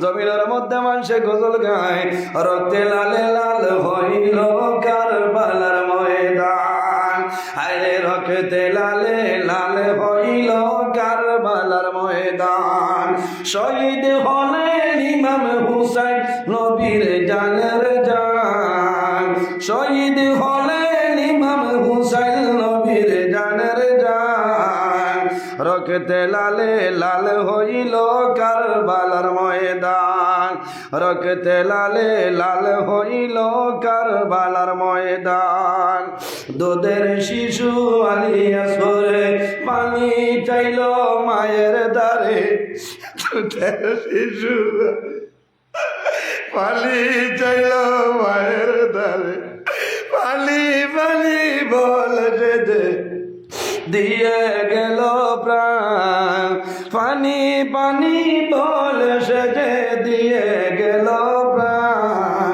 জমিনের মধ্যে মানুষে গজল গায়, রক্তে লালে লাল হইল কারবালার ময়দান। আরে রক্তে লালে লাল হইল কারবালার ময়দান। শহীদ হলেন ইমাম হুসাইন নবীর জানের জান। শহীদ হলেন ইমাম হুসাইন নবীর জানের জান। রক্তে লালে লাল হইল কারবালার ময়দান। রক্তে লালে লাল হইল কারবালার ময়দান। দুধের শিশু আলিয়া সরে পানি চাইল মায়ের দ্বারে। দুধের শিশু পানি চাইল মায়ের দ্বারে। পানি পানি বলে যে দিয়ে গেল প্রাণ। পানি পানি বলে সে যে দিয়ে গেল প্রাণ।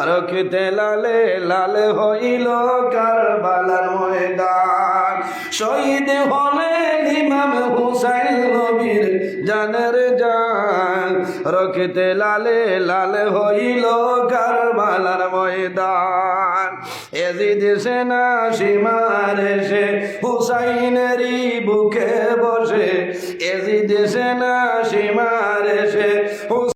রক্তে লালে লাল হইল কারবালার ময়দান। শহীদ হলেন ইমাম হুসাইন নবীর জানের জান। রক্তে লালে লাল হইল কারবালার ময়দান। এজিদ সেনা সীমার এসে হুসাইনেরই বুকে বসে। এজিদ সেনা সীমার এসে